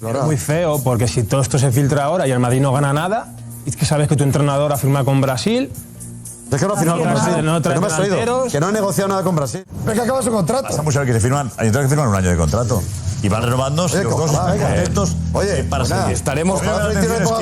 Es muy feo porque si todo esto se filtra ahora y el Madrid no gana nada, y es que sabes que tu entrenador ha firmado con Brasil. Es que no ha firmado con Brasil. No me has oído. Que no ha negociado nada con Brasil. Es que acaba su contrato. Pasa mucho que se firman, hay entrenadores que firman un año de contrato. Y van renovándose los dos contentos para seguir. Estaremos para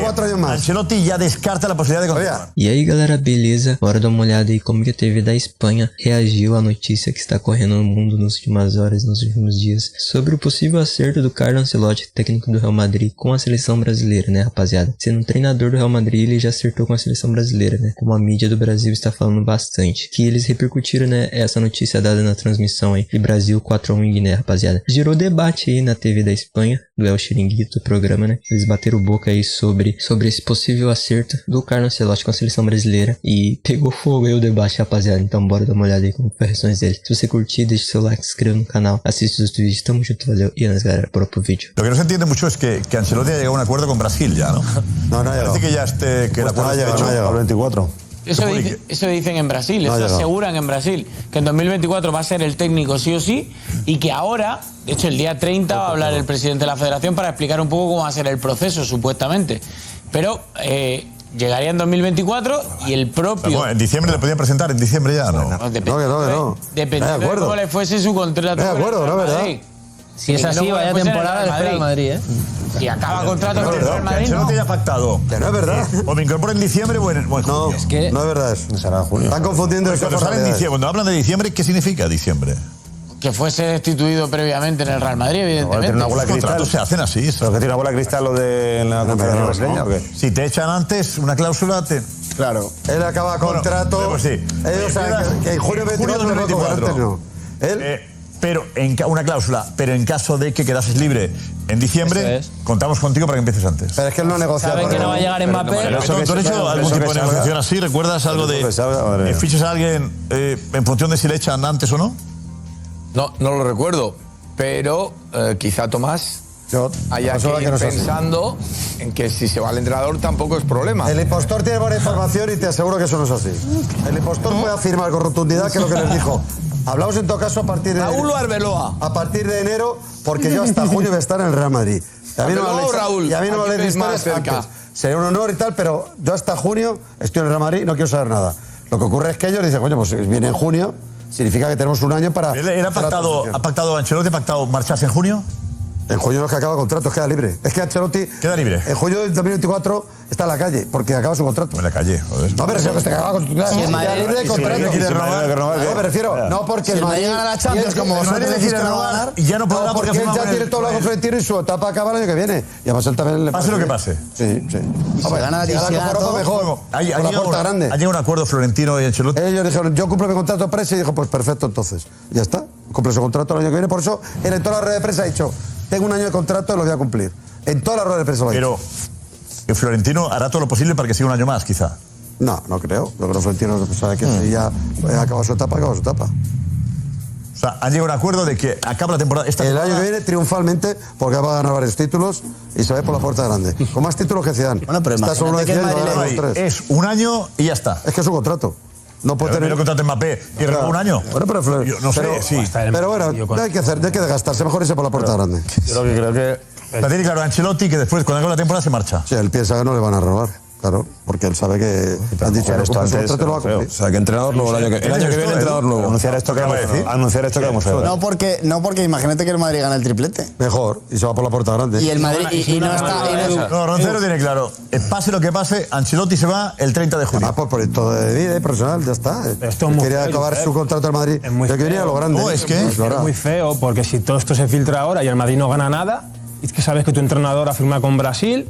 4 años más. Ancelotti ya descarta la posibilidad de continuar. E aí galera, beleza? Bora dar uma olhada aí como que a TV da Espanha reagiu à notícia que está correndo no mundo nas últimas horas, nos últimos dias, sobre o possível acerto do Carlo Ancelotti, técnico do Real Madrid, com a seleção brasileira, né rapaziada? Sendo um treinador do Real Madrid, ele já acertou com a seleção brasileira, né? Como a mídia do Brasil está falando bastante. Que eles repercutiram, né, essa notícia dada na transmissão aí de Brasil 4-1 em Guiné, rapaziada. Gerou debate aí na TV da Espanha, do El Chiringuito, programa, né? Eles bateram boca aí sobre esse possível acerto do Carlo Ancelotti com a seleção brasileira e pegou fogo aí o debate, rapaziada. Então bora dar uma olhada aí como foi as reações dele. Se você curtir, deixa seu like, se inscreva no canal, assiste os vídeos, tamo junto, valeu. E antes, galera, bora pro vídeo. Lo que no se entiende mucho es que Ancelotti ha llegado a un acuerdo con Brasil ya, ¿no? No ha llegado. Parece que ya que el acuerdo no ha llegado al 24. Eso dicen en Brasil, eso aseguran en Brasil, que en 2024 va a ser el técnico sí o sí, y que ahora, de hecho el día 30 va a hablar el presidente de la federación para explicar un poco cómo va a ser el proceso, supuestamente. Pero llegaría en 2024 y el propio... Bueno, en diciembre le podían presentar, en diciembre ya, ¿no? No. Dependiendo de cómo le fuese su contrato. De acuerdo, ¿no? ¿Verdad? Si es así, vaya temporada del Real Madrid, ¿eh? Si acaba contrato con el Real Madrid, Ancelotti ya ha pactado. Que no es verdad. O me incorporo en diciembre o en junio. No, es que no es verdad eso. Será junio. Están confundiendo eso. Cuando hablan de diciembre, ¿qué significa diciembre? Que fuese destituido previamente en el Real Madrid, evidentemente. Los contratos se hacen así. ¿Pero que tiene una bola de cristal lo de la Confederación Brasileña o qué? Si te echan antes una cláusula, Claro. Él acaba contrato. Pues sí. Ellos saben que en junio 2024 no. Él... pero una cláusula, pero en caso de que quedases libre en diciembre, contamos contigo para que empieces antes. Pero es que él no ha negociado. Saben que no va a llegar Mbappé. ¿Tú has hecho algún tipo de negociación así? ¿Recuerdas algo de fichas a alguien en función de si le echan antes o no? No lo recuerdo, pero quizá Tomás haya que ir pensando en que si se va el entrenador tampoco es problema. El impostor tiene buena información y te aseguro que eso no es así. El impostor puede afirmar con rotundidad que es lo que les dijo. Hablamos en todo caso a partir de Raúl o Arbeloa. A partir de enero, porque yo hasta junio voy a estar en el Real Madrid. Y a mí no me hables más cerca. Sería un honor y tal, pero yo hasta junio estoy en el Real Madrid y no quiero saber nada. Lo que ocurre es que ellos dicen, coño, pues viene en junio, significa que tenemos un año para... ¿Ha pactado Ancelotti, ha pactado marcharse en junio? En junio no es que acaba contrato, queda libre. Es que Ancelotti... Queda libre. En junio del 2024 está en la calle, porque acaba su contrato. En la calle, joder. No, pero si que acaba con contrato. Si queda libre de contrato. No, me refiero, no porque el Madrid gana la Champions, como el Madrid decide renovar, y ya no podrá porque él ya tiene todo lo Florentino y su etapa acaba el año que viene. Y además él también le pase lo que pase. Sí. Si gana todo mejor. Ha llegado un acuerdo Florentino y Ancelotti. Ellos dijeron, yo cumplo mi contrato de prensa y dijo, pues perfecto, entonces. Ya está. Cumple su contrato el año que viene. Por eso, él en toda la red de prensa ha dicho, tengo un año de contrato y lo voy a cumplir. En toda la rueda de prensa lo ha dicho. Pero Florentino hará todo lo posible para que siga un año más, quizá. No creo. Yo creo que Florentino sabe que si ya ha acabado su etapa, acabado su etapa. O sea, han llegado a un acuerdo de que acaba la temporada. El año que viene triunfalmente, porque va a ganar varios títulos y se va por la puerta grande. Con más títulos que Zidane. Bueno, pero está solo que el Madrid es un año y ya está. Es que es su contrato. No puede tener el contrato de Mbappé y renueva un año. Bueno, pero no sé, sí. Pero bueno, hay que desgastarse mejor irse por la puerta grande. Yo lo que creo que... La tiene claro Ancelotti que después, cuando acabe la temporada, se marcha. Sí, él piensa que no le van a robar. Claro, porque él sabe que han dicho esto antes. O sea, que entrenador nuevo el año que viene, entrenador nuevo. Anunciar esto que vamos a decir. Anunciar esto que vamos a hacer. No porque imagínate que el Madrid gana el triplete. Mejor, y se va por la puerta grande. Y el Madrid y no está. No, Roncero tiene claro. Pase lo que pase, Ancelotti se va el 30 de junio. Por proyecto de vida y profesional, ya está. Quería acabar su contrato al Madrid. Ya que venía a lo grande. No, es que es muy feo porque si todo esto se filtra ahora y el Madrid no gana nada, y es que sabes que tu entrenador ha firmado con Brasil.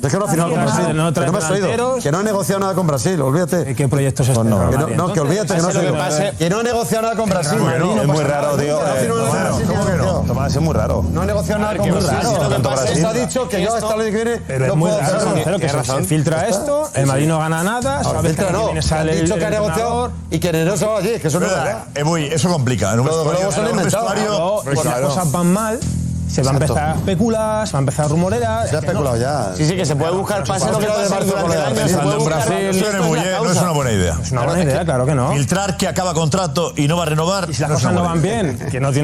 Es que no ha firmado con Brasil. Que no me has oído. Que no ha negociado nada con Brasil, olvídate. ¿Qué proyectos es este? No, que olvídate que no has oído. Que no ha negociado nada con Brasil. Es muy raro, tío. ¿Cómo que no? Tomás, es muy raro. No ha negociado nada con Brasil. Se ha dicho que yo hasta el año que viene. Pero es muy raro, que se filtra esto, el Madrid no gana nada, sabes que viene sale el dicho que ha negociado y que en enero se va allí, que eso no es verdad. Eso complica. En un vestuario, las cosas van mal. se va a empezar a especular, se va a empezar a rumorear. Se ha especulado ya. Sí, que se puede buscar pase lo que pase durante el año. Se puede buscar no es una buena idea. Es una buena idea, claro que no. Filtrar que acaba contrato y no va a renovar. Y si las cosas no van bien,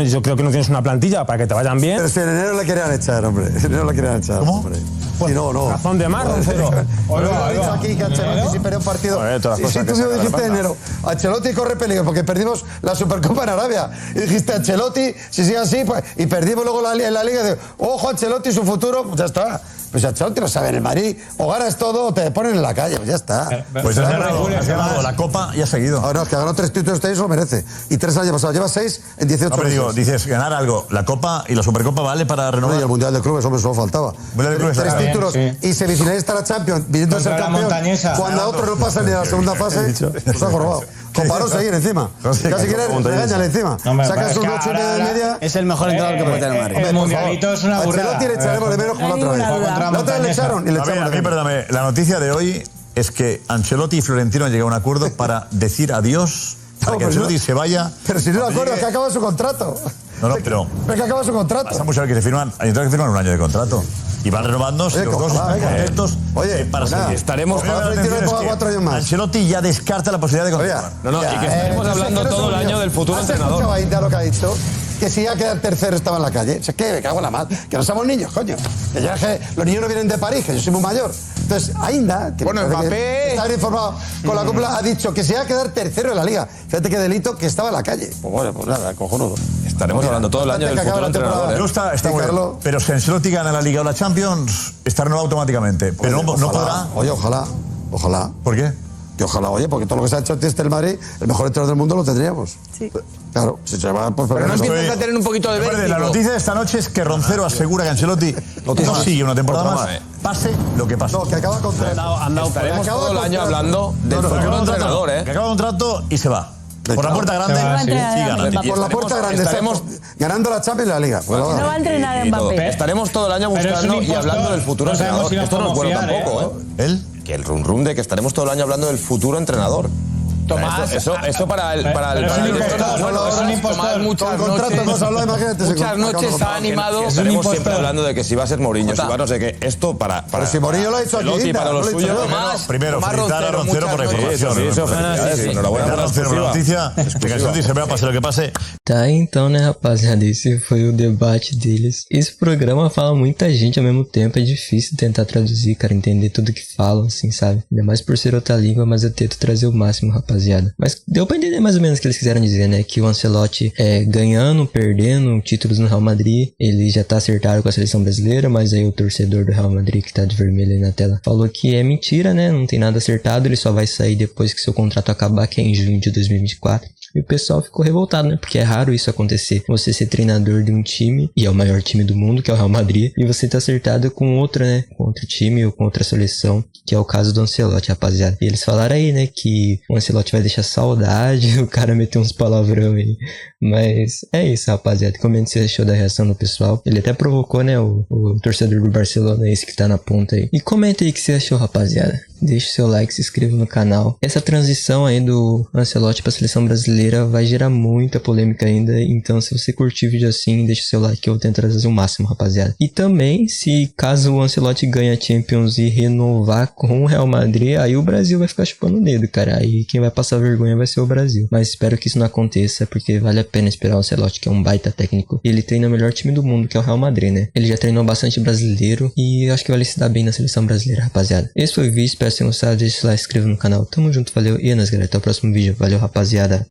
yo creo que no tienes una plantilla para que te vayan bien. Pero si en enero le querían echar, hombre. En enero le querían echar. ¿Cómo? Hombre. Pues, no. Razón de más, Roncero. He dicho aquí que Ancelotti si perdió un partido. Si tú dijiste en enero, Ancelotti corre peligro porque perdimos la Supercopa en Arabia. Y dijiste Ancelotti, si sigue así, pues, y perdimos luego en la Liga. Ojo, Ancelotti, su futuro, pues ya está. Pues Ancelotti lo sabe en el Madrid. O ganas todo o te ponen en la calle, pues ya está. Pues has ganado la Copa y has seguido. No, es que ha ganado 3 títulos, eso lo merece. Y 3 el año pasado. Lleva 6 en 18 meses. Digo, dices, ganar algo. La Copa y la Supercopa vale para renovar. Y el Mundial de Clubes, hombre, solo faltaba. Mundial de Clubes, 3 títulos y semifinalista de la Champions, viniendo a ser campeón. Cuando a otros no pasan ni a la segunda fase, pues ha jorobado. Comparó seguir encima. Casi quieres, regáñale encima. Sacas un 8,5 de media. Es el mejor entrenador que puede tener Madrid. El mundialito es una burrada. Ancelotti le echaremos de menos como la otra vez. La otra vez le echaron y le echamos. A mí, perdóname, la noticia de hoy es que Ancelotti y Florentino han llegado a un acuerdo para decir adiós, para que Ancelotti se vaya. Pero si no de acuerdo, es que acaba su contrato. No, pero que acaba su contrato. Pasa mucho a ver que se firman, hay que firman un año de contrato. Y van renovando los dos conceptos para seguir. Estaremos para 4 años más. Ancelotti ya descarta la posibilidad de continuar. Y que estaremos hablando todo el año del futuro entrenador. Lo que ha dicho, que si ya quedar tercero estaba en la calle. Es que me cago en la madre. Que no somos niños, coño. Que ya que los niños no vienen de París, que yo soy muy mayor. Entonces, Ainda, que bueno, Mbappé está bien informado con la cúpula, ha dicho que se va a quedar tercero en la liga. Fíjate qué delito, que estaba en la calle. Pues bueno, pues nada, cojonudo. Estaremos hablando todo el año del futuro entrenador. Está bueno. Pero si Ancelotti gana la Liga o la Champions, está renovado automáticamente. Pero no podrá. Oye, ojalá. ¿Por qué? Que ojalá, oye, porque todo lo que se ha hecho desde el Madrid, el mejor entrenador del mundo lo tendríamos. Sí. Claro, si se va, pues... Pero no empiezas a tener un poquito de vértigo. La noticia de esta noche es que Roncero asegura que Ancelotti no sigue una temporada más, pase lo que pase. No, que acaba contrato. Estaremos todo el año hablando del futuro entrenador, Que acaba contrato y se va. Por la puerta grande, por la puerta grande estaremos ganando la Champions y la Liga. No va a entrenar Mbappé. Estaremos todo el año buscando y hablando del futuro entrenador. Esto no es bueno tampoco, ¿eh? ¿Él? Que el rum de que estaremos todo el año hablando del futuro entrenador. Tomás, eso para el es un impostor. Muchas noches está animado. Estaremos siempre hablando de que si va a ser Mourinho, si va no sé qué. Esto para si Mourinho lo ha hecho aquí, para los suyos. Primero, felicitar a Roncero por la información. Enhorabuena por la noticia. Que Ancelotti se vea, pase lo que pase. Tá, então, né, rapaziada, esse foi o debate deles. Esse programa fala muita gente ao mesmo tempo, é difícil tentar traduzir, cara, entender tudo que falam, assim, sabe? Ainda mais por ser outra língua, mas eu tento trazer o máximo, rapaziada. Mas deu pra entender mais ou menos o que eles quiseram dizer, né? Que o Ancelotti, ganhando, perdendo títulos no Real Madrid, ele já tá acertado com a seleção brasileira, mas aí o torcedor do Real Madrid, que tá de vermelho aí na tela, falou que é mentira, né? Não tem nada acertado, ele só vai sair depois que seu contrato acabar, que é em junho de 2024. E o pessoal ficou revoltado, né? Porque é raro isso acontecer. Você ser treinador de um time, e é o maior time do mundo, que é o Real Madrid, e você tá acertado com outra, né? Com outro time ou com outra seleção, que é o caso do Ancelotti, rapaziada. E eles falaram aí, né? Que o Ancelotti vai deixar saudade, o cara meteu uns palavrão aí. Mas é isso, rapaziada. Comente o que você achou da reação do pessoal. Ele até provocou, né? O torcedor do Barcelona, esse que tá na ponta aí. E comenta aí o que você achou, rapaziada. Deixe seu like, se inscreva no canal. Essa transição aí do Ancelotti pra seleção brasileira vai gerar muita polêmica ainda. Então, se você curtir o vídeo assim, deixa seu like que eu vou tentar trazer o máximo, rapaziada. E também, se caso o Ancelotti ganhe a Champions e renovar com o Real Madrid, aí o Brasil vai ficar chupando o dedo, cara. Aí quem vai passar vergonha vai ser o Brasil. Mas espero que isso não aconteça, porque vale a pena esperar o Ancelotti, que é um baita técnico. Ele treina o melhor time do mundo, que é o Real Madrid, né? Ele já treinou bastante brasileiro e eu acho que vai se dar bem na seleção brasileira, rapaziada. Esse foi o vídeo, espero que vocês tenham gostado. Deixa o like, se inscreva no canal. Tamo junto, valeu. E é nóis, galera. Até o próximo vídeo. Valeu, rapaziada.